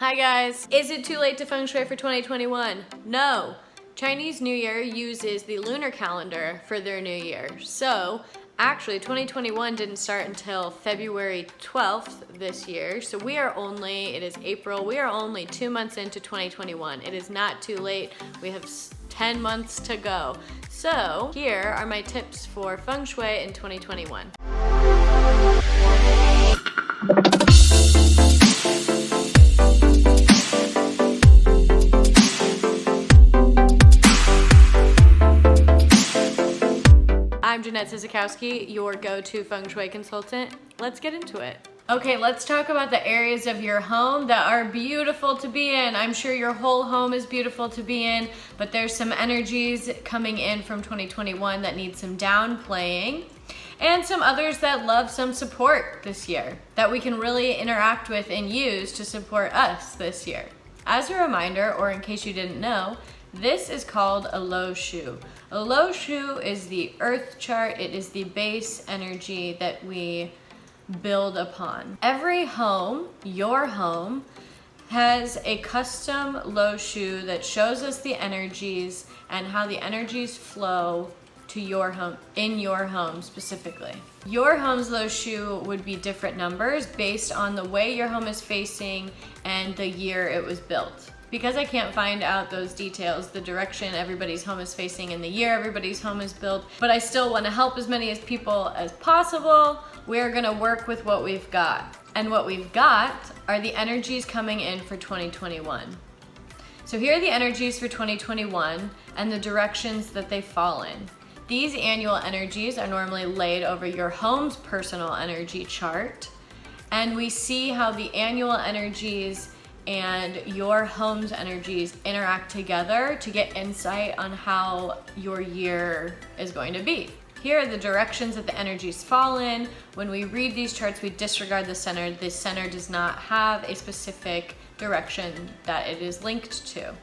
Hi guys, is it too late to Feng Shui for 2021? No. Chinese New Year uses the lunar calendar for their new year. So actually 2021 didn't start until February 12th this year. So it is April, we are only 2 months into 2021. It is not too late. We have 10 months to go. So here are my tips for Feng Shui in 2021. I'm Jeanette Zizikowski, your go-to Feng Shui consultant. Let's get into it. Okay, let's talk about the areas of your home that are beautiful to be in. I'm sure your whole home is beautiful to be in, but there's some energies coming in from 2021 that need some downplaying, and some others that love some support this year that we can really interact with and use to support us this year. As a reminder, or in case you didn't know, this is called a low shu. A low shu is the earth chart. It is the base energy that we build upon. Every home, your home, has a custom low shu that shows us the energies and how the energies flow to your home, in your home specifically. Your home's low shu would be different numbers based on the way your home is facing and the year it was built. Because I can't find out those details, the direction everybody's home is facing and the year everybody's home is built, but I still want to help as many as people as possible, we're going to work with what we've got. And what we've got are the energies coming in for 2021. So here are the energies for 2021 and the directions that they fall in. These annual energies are normally laid over your home's personal energy chart, and we see how the annual energies and your home's energies interact together to get insight on how your year is going to be. Here are the directions that the energies fall in. When we read these charts, we disregard the center. The center does not have a specific direction that it is linked to.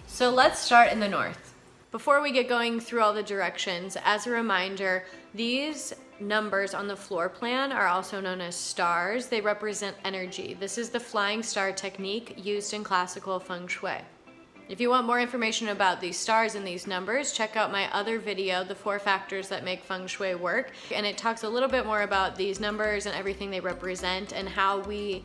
So let's start in the north. Before we get going through all the directions, as a reminder, these numbers on the floor plan are also known as stars. They represent energy. This is the flying star technique used in classical Feng Shui. If you want more information about these stars and these numbers, check out my other video, The 4 Factors That Make Feng Shui Work. And it talks a little bit more about these numbers and everything they represent and how we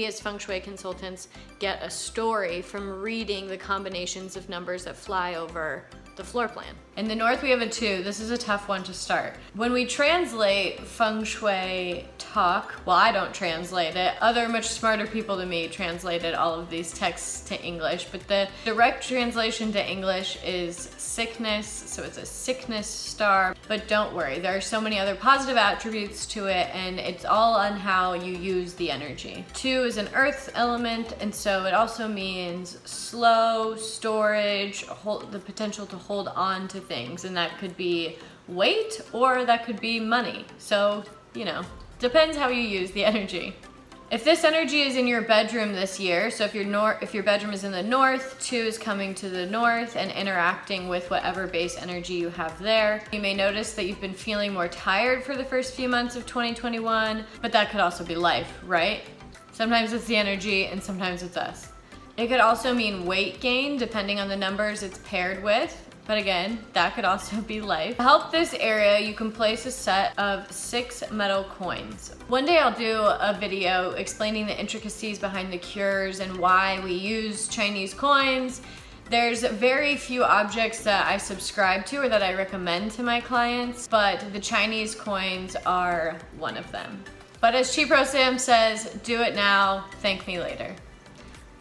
as Feng Shui consultants get a story from reading the combinations of numbers that fly over the floor plan. In the north, we have a 2. This is a tough one to start. When we translate Feng Shui talk, well, I don't translate it. Other much smarter people than me translated all of these texts to English, but the direct translation to English is sickness, so it's a sickness star. But don't worry, there are so many other positive attributes to it, and it's all on how you use the energy. 2 is an earth element, and so it also means slow, storage, the potential to hold on to things, and that could be weight or that could be money. So, depends how you use the energy. If this energy is in your bedroom this year, so if your bedroom is in the north, 2 is coming to the north and interacting with whatever base energy you have there. You may notice that you've been feeling more tired for the first few months of 2021, but that could also be life, right? Sometimes it's the energy and sometimes it's us. It could also mean weight gain depending on the numbers it's paired with. But again, that could also be life. To help this area, you can place a set of 6 metal coins. One day I'll do a video explaining the intricacies behind the cures and why we use Chinese coins. There's very few objects that I subscribe to or that I recommend to my clients, but the Chinese coins are one of them. But as Chi Pro Sam says, do it now, thank me later.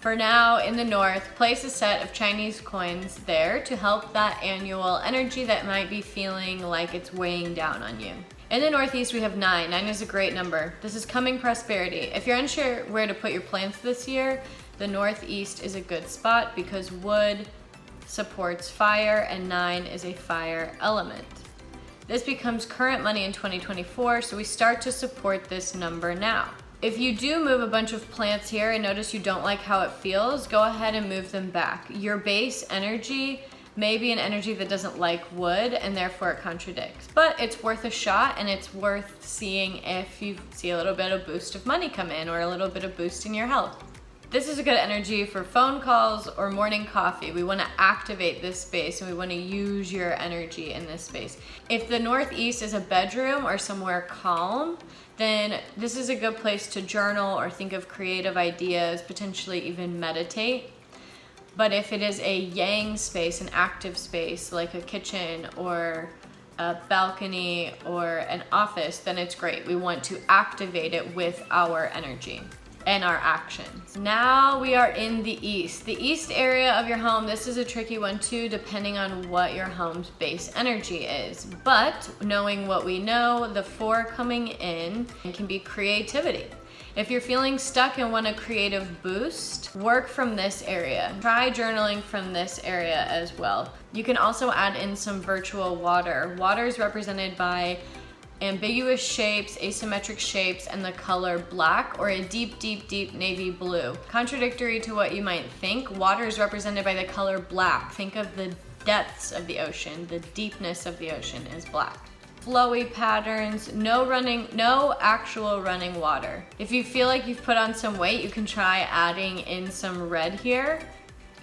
For now, in the north, place a set of Chinese coins there to help that annual energy that might be feeling like it's weighing down on you. In the northeast, we have 9. 9 is a great number. This is coming prosperity. If you're unsure where to put your plants this year, the northeast is a good spot because wood supports fire and 9 is a fire element. This becomes current money in 2024, so we start to support this number now. If you do move a bunch of plants here and notice you don't like how it feels, go ahead and move them back. Your base energy may be an energy that doesn't like wood and therefore it contradicts. But it's worth a shot and it's worth seeing if you see a little bit of boost of money come in or a little bit of boost in your health. This is a good energy for phone calls or morning coffee. We want to activate this space and we want to use your energy in this space. If the northeast is a bedroom or somewhere calm, then this is a good place to journal or think of creative ideas, potentially even meditate. But if it is a yang space, an active space, like a kitchen or a balcony or an office, then it's great. We want to activate it with our energy and our actions. Now we are in the east. The east area of your home, this is a tricky one too, depending on what your home's base energy is. But knowing what we know, the 4 coming in can be creativity. If you're feeling stuck and want a creative boost, work from this area. Try journaling from this area as well. You can also add in some virtual water. Water is represented by ambiguous shapes, asymmetric shapes, and the color black or a deep, deep, deep navy blue. Contradictory to what you might think, water is represented by the color black. Think of the depths of the ocean. The deepness of the ocean is black. Flowy patterns, no actual running water. If you feel like you've put on some weight, you can try adding in some red here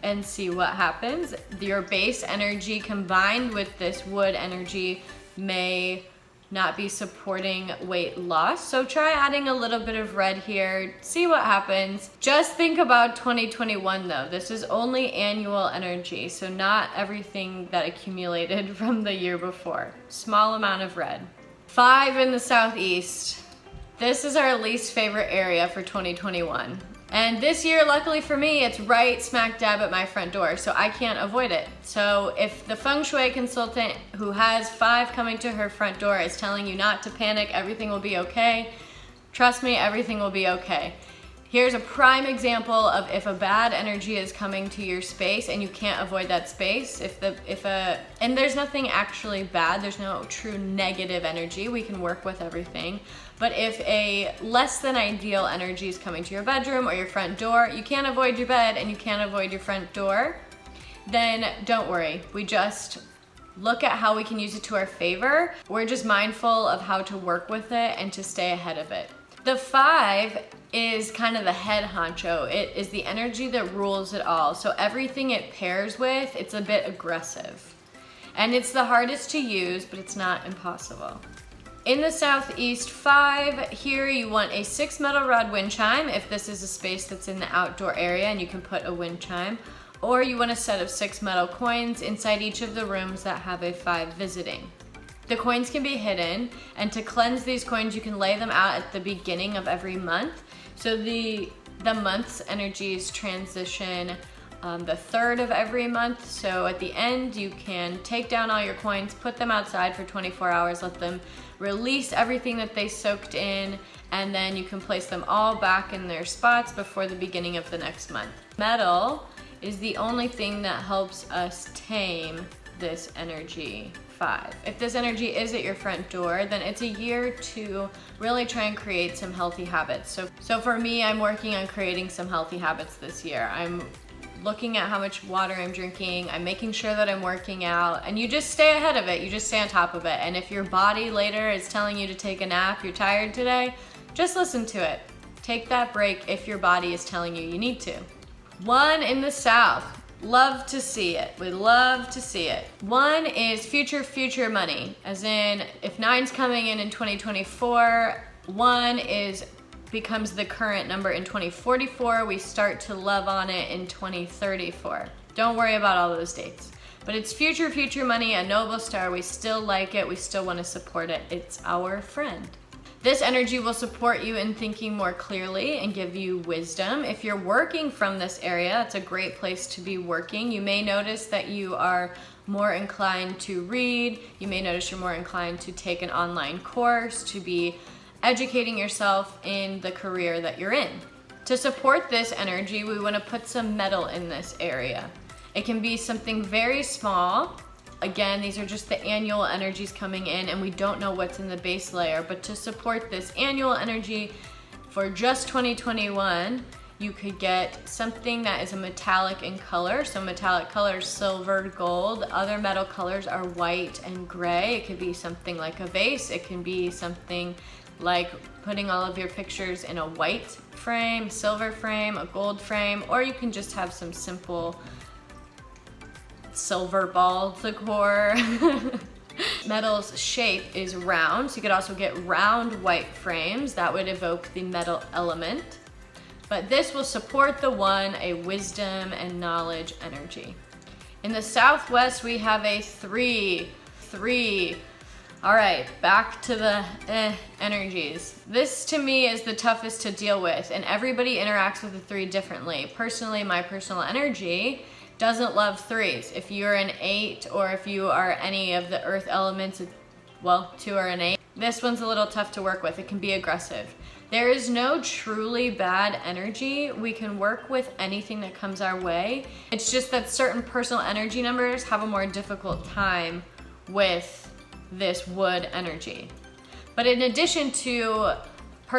and see what happens. Your base energy combined with this wood energy may not be supporting weight loss. So try adding a little bit of red here, see what happens. Just think about 2021 though. This is only annual energy, so not everything that accumulated from the year before. Small amount of red. 5 in the southeast. This is our least favorite area for 2021. And this year, luckily for me, it's right smack dab at my front door, so I can't avoid it. So if the Feng Shui consultant who has 5 coming to her front door is telling you not to panic, everything will be okay, trust me, everything will be okay. Here's a prime example of if a bad energy is coming to your space and you can't avoid that space. And there's nothing actually bad, there's no true negative energy, we can work with everything. But if a less than ideal energy is coming to your bedroom or your front door, you can't avoid your bed and you can't avoid your front door, then don't worry. We just look at how we can use it to our favor. We're just mindful of how to work with it and to stay ahead of it. The 5 is kind of the head honcho. It is the energy that rules it all. So everything it pairs with, it's a bit aggressive. And it's the hardest to use, but it's not impossible. In the southeast 5, here you want a 6 metal rod wind chime if this is a space that's in the outdoor area and you can put a wind chime. Or you want a set of 6 metal coins inside each of the rooms that have a 5 visiting. The coins can be hidden, and to cleanse these coins you can lay them out at the beginning of every month. So the month's energies transition the 3rd of every month. So at the end you can take down all your coins, put them outside for 24 hours, let them release everything that they soaked in, and then you can place them all back in their spots before the beginning of the next month. Metal is the only thing that helps us tame this energy 5. If this energy is at your front door, then it's a year to really try and create some healthy habits. So for me, I'm working on creating some healthy habits this year. I'm looking at how much water I'm drinking, I'm making sure that I'm working out, and you just stay ahead of it, you just stay on top of it. And if your body later is telling you to take a nap, you're tired today, just listen to it. Take that break if your body is telling you need to. 1 in the south. Love to see it. We love to see it. 1 is future money, as in if 9's coming in 2024, 1 becomes the current number in 2044. We start to love on it in 2034. Don't worry about all those dates. But it's future money, a noble star. We still like it. We still want to support it. It's our friend. This energy will support you in thinking more clearly and give you wisdom. If you're working from this area, it's a great place to be working. You may notice that you are more inclined to read. You may notice you're more inclined to take an online course, to be educating yourself in the career that you're in. To support this energy, we want to put some metal in this area. It can be something very small. Again, these are just the annual energies coming in and we don't know what's in the base layer, but to support this annual energy for just 2021, you could get something that is a metallic in color. So metallic colors, silver, gold. Other metal colors are white and gray. It could be something like a vase. It can be something like putting all of your pictures in a white frame, silver frame, a gold frame, or you can just have some simple silver ball decor. Metal's shape is round, so you could also get round white frames that would evoke the metal element. But this will support the one, a wisdom and knowledge energy. In the Southwest, we have a 3. All right, back to the energies. This to me is the toughest to deal with, and everybody interacts with the 3 differently. Personally, my personal energy doesn't love 3s. If you're an 8 or if you are any of the earth elements, well, 2 are an 8. This one's a little tough to work with. It can be aggressive. There is no truly bad energy. We can work with anything that comes our way. It's just that certain personal energy numbers have a more difficult time with this wood energy. But in addition to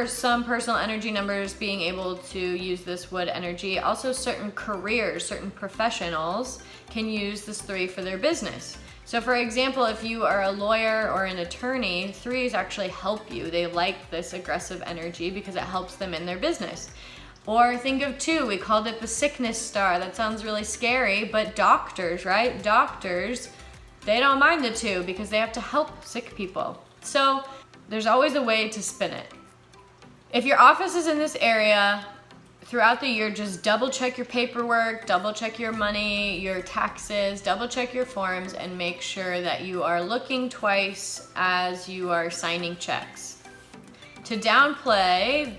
some personal energy numbers being able to use this wood energy, also certain careers, certain professionals can use this 3 for their business. So for example, if you are a lawyer or an attorney, 3s actually help you. They like this aggressive energy because it helps them in their business. Or think of 2, we called it the sickness star. That sounds really scary, but doctors, right? Doctors, they don't mind the 2 because they have to help sick people. So there's always a way to spin it. If your office is in this area, throughout the year, just double check your paperwork, double check your money, your taxes, double check your forms, and make sure that you are looking twice as you are signing checks. To downplay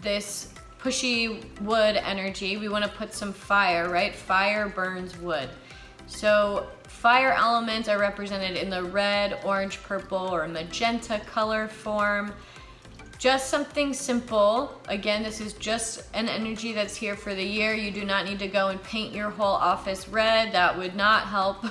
this pushy wood energy, we want to put some fire, right? Fire burns wood. So fire elements are represented in the red, orange, purple, or magenta color form. Just something simple. Again, this is just an energy that's here for the year. You do not need to go and paint your whole office red. That would not help.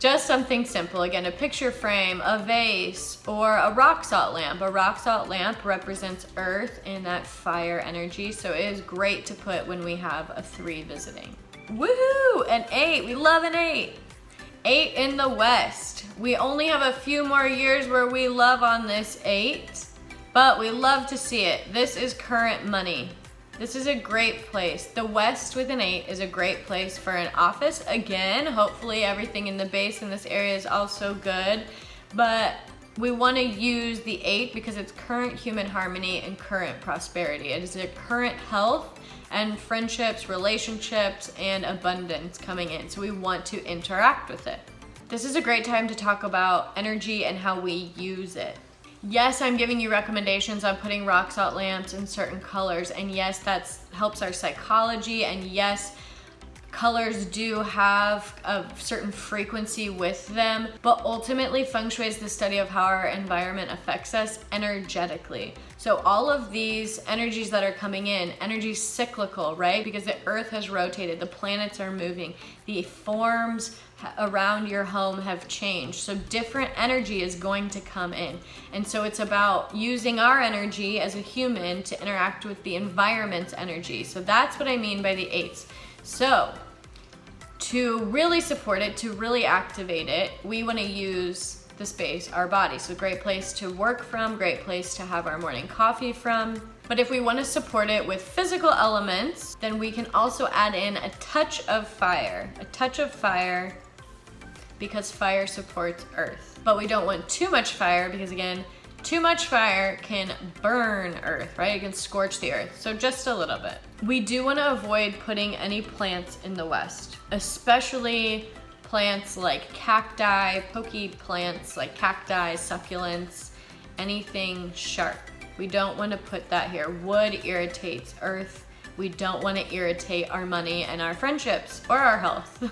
Just something simple. Again, a picture frame, a vase, or a rock salt lamp. A rock salt lamp represents earth and that fire energy, so it is great to put when we have a 3 visiting. Woohoo! An 8. We love an 8. 8 in the West. We only have a few more years where we love on this 8. But we love to see it. This is current money. This is a great place. The West with an 8 is a great place for an office. Again, hopefully everything in the base in this area is also good. But we want to use the 8 because it's current human harmony and current prosperity. It is a current health and friendships, relationships, and abundance coming in. So we want to interact with it. This is a great time to talk about energy and how we use it. Yes, I'm giving you recommendations on putting rock salt lamps in certain colors, and yes, that helps our psychology, and yes, colors do have a certain frequency with them, but ultimately Feng Shui is the study of how our environment affects us energetically. So all of these energies that are coming in, energy cyclical, right? Because the earth has rotated, the planets are moving, the forms around your home have changed. So different energy is going to come in. And so it's about using our energy as a human to interact with the environment's energy. So that's what I mean by the 8s. So to really support it, to really activate it, we want to use the space, our body. So great place to work from, great place to have our morning coffee from. But if we want to support it with physical elements, then we can also add in a touch of fire. A touch of fire because fire supports earth. But we don't want too much fire because again, too much fire can burn earth, right? It can scorch the earth. So just a little bit. We do want to avoid putting any plants in the West, especially plants like cacti, pokey plants like cacti, succulents, anything sharp. We don't want to put that here. Wood irritates earth. We don't want to irritate our money and our friendships or our health.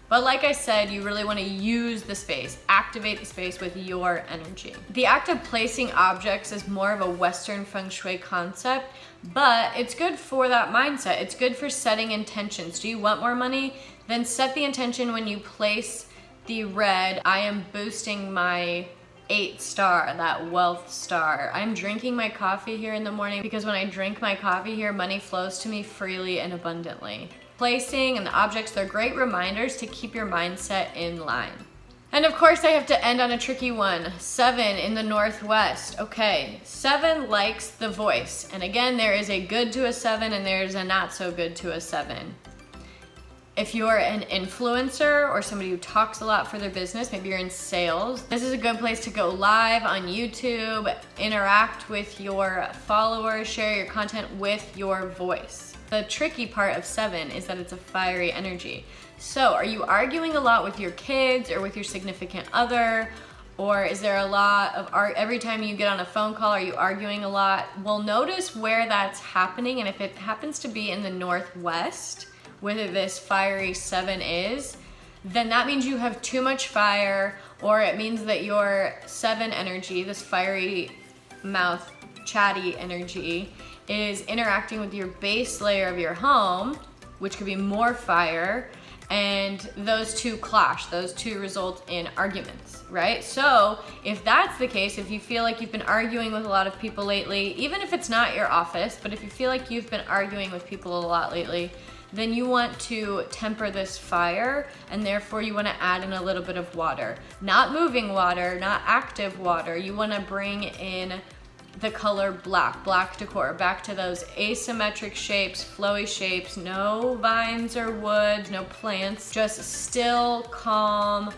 But like I said, you really want to use the space, activate the space with your energy. The act of placing objects is more of a Western Feng Shui concept, but it's good for that mindset. It's good for setting intentions. Do you want more money? Then set the intention when you place the red, I am boosting my 8 star, that wealth star. I'm drinking my coffee here in the morning because when I drink my coffee here, money flows to me freely and abundantly. Placing and the objects, they're great reminders to keep your mindset in line. And of course I have to end on a tricky one. 7 in the Northwest. Okay, 7 likes the voice. And again, there is a good to a 7 and there's a not so good to a 7. If you're an influencer or somebody who talks a lot for their business, maybe you're in sales, this is a good place to go live on YouTube, interact with your followers, share your content with your voice. The tricky part of 7 is that it's a fiery energy. So are you arguing a lot with your kids or with your significant other? Or is there a lot of every time you get on a phone call, are you arguing a lot? Well, notice where that's happening, and if it happens to be in the Northwest, whether this fiery 7 is, then that means you have too much fire, or it means that your 7 energy, this fiery mouth, chatty energy, is interacting with your base layer of your home, which could be more fire, and those two clash, those two result in arguments, right? So if that's the case, if you feel like you've been arguing with a lot of people lately, even if it's not your office, but if you feel like you've been arguing with people a lot lately, then you want to temper this fire, and therefore you want to add in a little bit of water. Not moving water, not active water. You want to bring in the color black, black decor, back to those asymmetric shapes, flowy shapes, no vines or woods, no plants, just still, calm,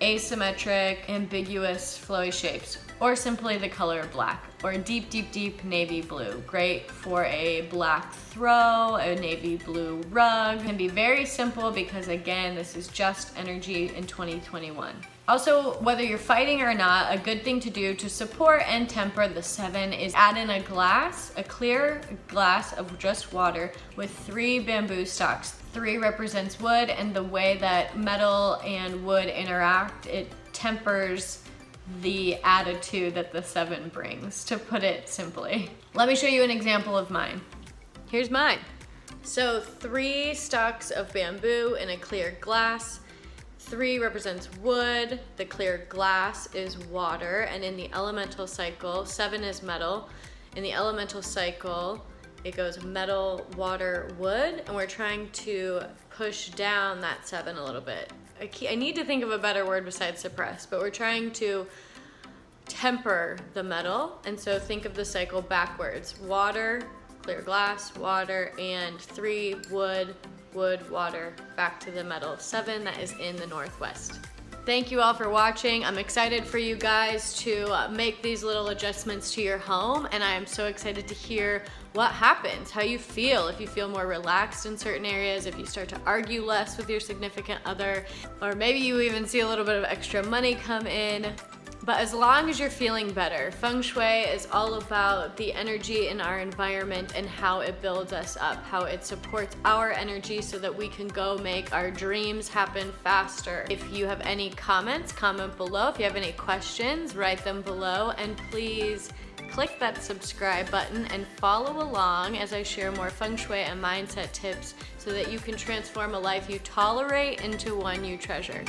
asymmetric, ambiguous, flowy shapes, or simply the color black, or a deep, deep, deep navy blue. Great for a black throw, a navy blue rug. Can be very simple because again, this is just energy in 2021. Also, whether you're fighting or not, a good thing to do to support and temper the 7 is add in a glass, a clear glass of just water with 3 bamboo stalks. 3 represents wood, and the way that metal and wood interact, it tempers the attitude that the 7 brings, to put it simply. Let me show you an example of mine. Here's mine. So 3 stalks of bamboo in a clear glass. 3 represents wood, the clear glass is water, and in the elemental cycle, 7 is metal. In the elemental cycle, it goes metal, water, wood, and we're trying to push down that 7 a little bit. I need to think of a better word besides suppress, but we're trying to temper the metal, and so think of the cycle backwards. Water, clear glass, water, and 3 wood, wood, water, back to the metal 7 that is in the Northwest. Thank you all for watching. I'm excited for you guys to make these little adjustments to your home, and I am so excited to hear what happens, how you feel, if you feel more relaxed in certain areas, if you start to argue less with your significant other, or maybe you even see a little bit of extra money come in. But as long as you're feeling better, Feng Shui is all about the energy in our environment and how it builds us up, how it supports our energy so that we can go make our dreams happen faster. If you have any comments, comment below. If you have any questions, write them below, and please click that subscribe button and follow along as I share more Feng Shui and mindset tips so that you can transform a life you tolerate into one you treasure.